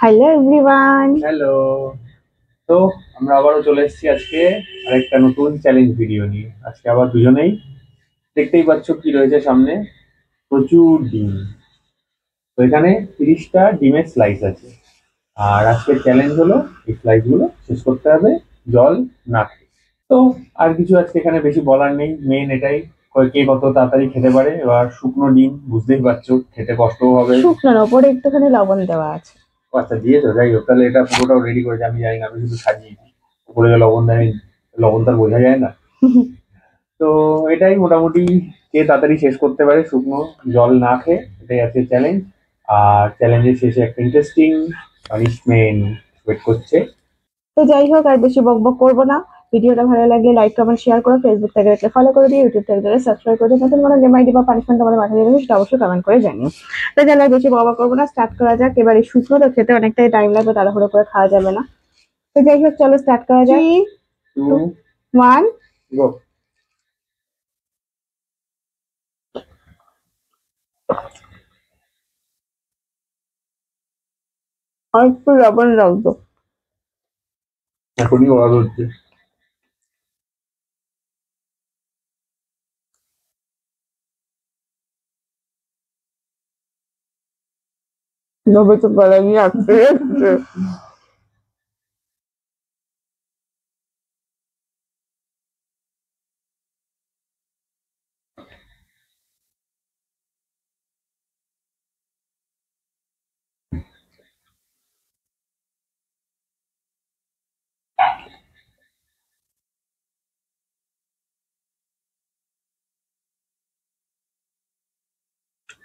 Hello everyone. Hello. তো আমরা আবারও চলে এসেছি আজকে আরেকটা নতুন চ্যালেঞ্জ ভিডিও নিয়ে। আজকে আবার দুজনেই দেখতেই পাচ্ছ কি রয়েছে সামনে, প্রচুর ডিম। তো এখানে 30টা ডিমের স্লাইস আছে, আর আজকের চ্যালেঞ্জ হলো এই স্লাইস গুলো শেষ করতে হবে জল না খেয়ে। তো আর কিছু আজকে এখানে বেশি বলার নেই, মেন এটাই কে কত তাড়াতাড়ি খেতে পারে। এবার শুকনো ডিম বুঝতেই পারছো খেতে কষ্টও হবে। শুকনোর ওপরে একটুখানি লবণ দেওয়া আছে। ও আচ্ছা, দিয়েছো, যাই হোক, তাহলে এটা পুরোটাও রেডি করেছে আমি জানি না, আমি শুধু সাজিয়েছি। উপরে যে লবণ দেয়, লবণ তার বোঝা যায় না। তো এটাই মোটামুটি, কে তাড়াতাড়ি শেষ করতে পারে শুকনো জল না খেয়ে, এটাই আজকে চ্যালেঞ্জ। আর চ্যালেঞ্জের শেষে একটা ইন্টারেস্টিং পানিশমেন্ট ওয়েট করছে। তো যাই হোক, আর বেশি বকবক করবো না। ভিডিওটা ভালো লাগলে লাইক কমেন্ট শেয়ার করো, ফেসবুক থেকে দেখলে ফলো করে দিও, ইউটিউব থেকে দেখলে সাবস্ক্রাইব করে দিও। নতুন কোনো গেম আইডি বা পানিশমেন্ট আমাদের মাথায় দেবে সেটা অবশ্যই কমেন্ট করে জানিও। তো যাই বেশি বকবক করবো না, স্টার্ট করা যাক। এবার এই শুকনো তো খেতে অনেকটাই টাইম লাগবে, তাড়াহুড়ো করে খাওয়া যাবে না। তো যাই হোক, চলো স্টার্ট করা যাক। 3, টু 2, 1। গো। আর একটু লবণ রাখবো। এখনই ওরা হচ্ছে। নবে তো গলা গিয়ে আসছে।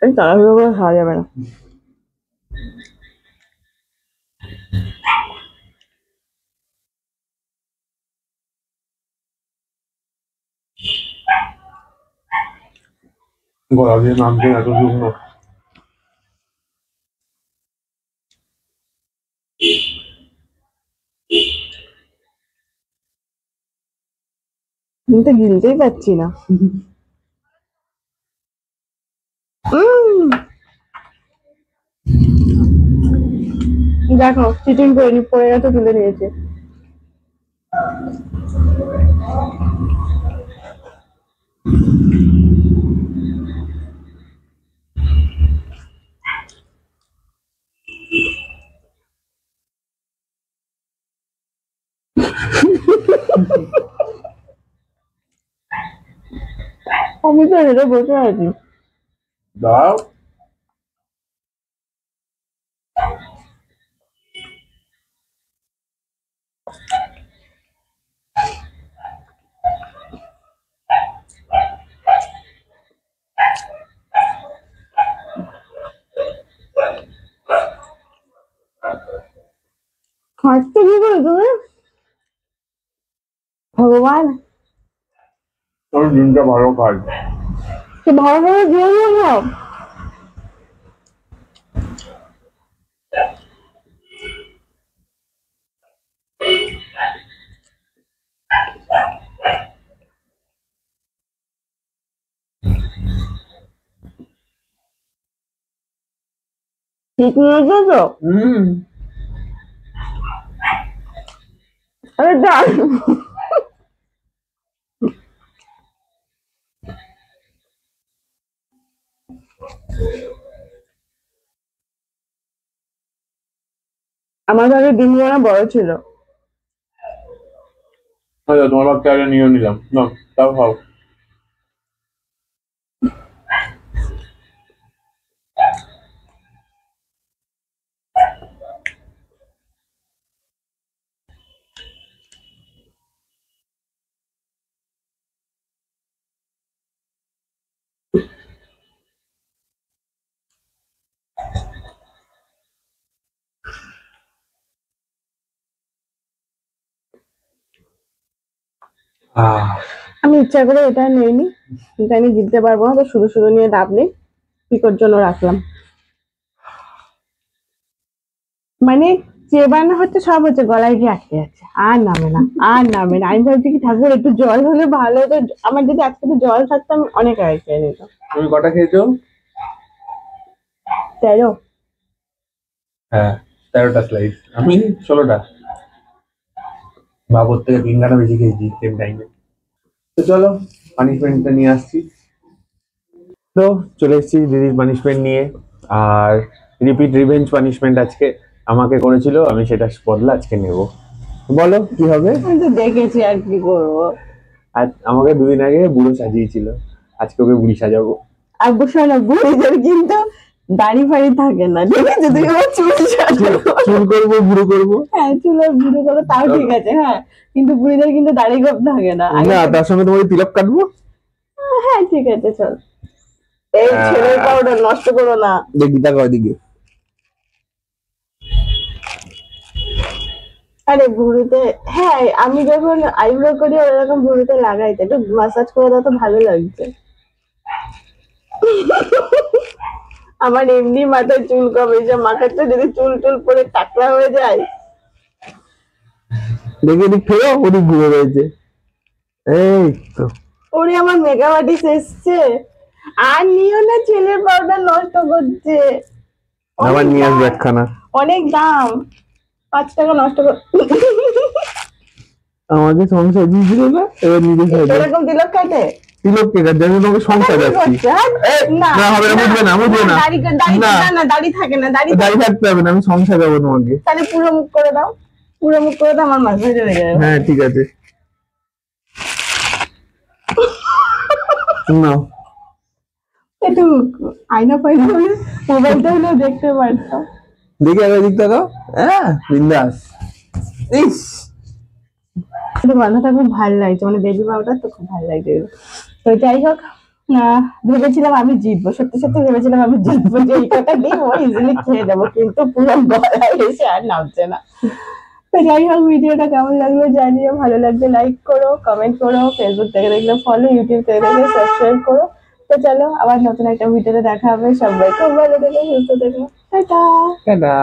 এই তাড়াহুড়ো করে খাওয়া যাবে না। গলা দিয়ে নামছে এত শুকনো। আমি তো গিলতেই পারছি না। উম, দেখো চিটিং করে পড়ে গেছে, তুলে নিয়েছে। আমি তো হেরে বসে আছি। দাও। হাঁটতে কি করে তুমি? ভগবান, তোর ডিমটা ভালো খাই। কি ভালো করে দিয়ে খাও। ঠিক নিয়েছো তো? হুম। আরে ডাল। আমার ঘরে ডিমগুলো বড় ছিল। আচ্ছা, তোমার ভাগটা আগে নিয়ে নিলাম না, তাও খাও। আহ আমি ইচ্ছা করে এটা নেইনি, কিন্তু আমি জিততে পারবো না, তো শুধু শুধু নিয়ে লাভ নেই। পিকোর জন্য রাখলাম। মানে চেবানো হচ্ছে, সব হচ্ছে, গলায় গিয়ে আটকে যাচ্ছে, আর নামে না, আর নামে না। আমি ভাবছি কি ঠাকুর একটু জল হলে ভালো হতো। আমার যদি আজকে একটু জল থাকতো আমি অনেক আগে খেয়ে নিতাম। তুমি কটা খেয়েছো? 13। হ্যাঁ, 13টা স্লাইস, আমি 16টা। বাবর থেকে 3 ঘন্টা বেশি খেয়েছি সেম টাইমে। তো চলো পানিশমেন্টটা নিয়ে আসছি। তো চলে এসেছি দিদির পানিশমেন্ট নিয়ে। আর রিপিট রিভেঞ্জ পানিশমেন্ট আজকে আমাকে করেছিল, আমি সেটা বদলা আজকে নেব। বলো কি হবে? আমি তো দেখেছি, আর কি করবো। আজ আমাকে 2 দিন আগে বুড়ো সাজিয়েছিল, আজকে ওকে বুড়ি সাজাবো। আর বসে না, বুড়িদের কিন্তু দাড়ি ফাড়ি থাকে না, ঠিক আছে? তুই আমার চুল চুল করবো, বুড়ো করবো। হ্যাঁ, চুল আর বুড়ো করো তাও ঠিক আছে, হ্যাঁ, কিন্তু বুড়িদের কিন্তু দাড়ি গোপ থাকে না। না, তার সঙ্গে তোমার তিলক কাটবো। হ্যাঁ ঠিক আছে, চল। এই ছেলের পাউডার নষ্ট করো না। দেখি তাকাও এদিকে। আরে ভুরুতে, হ্যাঁ, আমি যখন আইব্রো করি ওরকম ভুরুতে লাগাই, তো একটু মাসাজ করে দাও তো, ভালো লাগছে। আমার এমনি মাথায় চুল কম, এইসব মাথাতে যদি চুল টুল পরে টাকলা হয়ে যায়। দেখি এদিক ফেরো, ওদিক ঘুরে রয়েছে। এই তো ওরে আমার মেকআপ আর্টিস্ট এসছে। আর নিও না, ছেলের পাউডার নষ্ট করছে। আবার নিয়ে আসবে একখানা। অনেক দাম, 5 টাকা নষ্ট কর। আমাকে সংসার দিয়েছিল না, এবার নিজে সাজা। এরকম তিলক কাটে? তিলক কে কাটে? আমি তোমাকে সংসার যাচ্ছি। না না হবে না, বুঝবে না, বুঝবে না। না, দাড়ি থাকে না, দাড়ি দাঁড়িয়ে থাকতে হবে না, আমি সংসার যাবো তোমাকে। তাহলে পুরো মুখ করে দাও, পুরো মুখ করে দাও, আমার মাথায় চলে যাবে। হ্যাঁ ঠিক আছে, নাও। একটু আয়না ফাইনা হলে, মোবাইলটা হলেও দেখতে পারতাম। দেখি আগে দিক তাকাও। হ্যাঁ বিন্দাস। ইস, মাথাটা খুব ভালো লাগছে, মানে বেবি পাউডার তো খুব ভালো লাগছে। তো যাই হোক, ভেবেছিলাম আমি জিতবো, সত্যি সত্যি ভেবেছিলাম আমি জিতবো, যে এই কটা দিন ও ইজিলি খেয়ে যাবো, কিন্তু পুরো গলায় এসে আর নামছে না। তো যাই হোক, ভিডিওটা কেমন লাগলো জানিও, ভালো লাগলে লাইক করো, কমেন্ট করো, ফেসবুক থেকে দেখলে ফলো, ইউটিউব থেকে দেখলে সাবস্ক্রাইব করো। তো চলো, আবার নতুন একটা ভিডিওতে দেখা হবে। সবাই খুব ভালো থেকো, সুস্থ থেকো, টাটা। টাটা।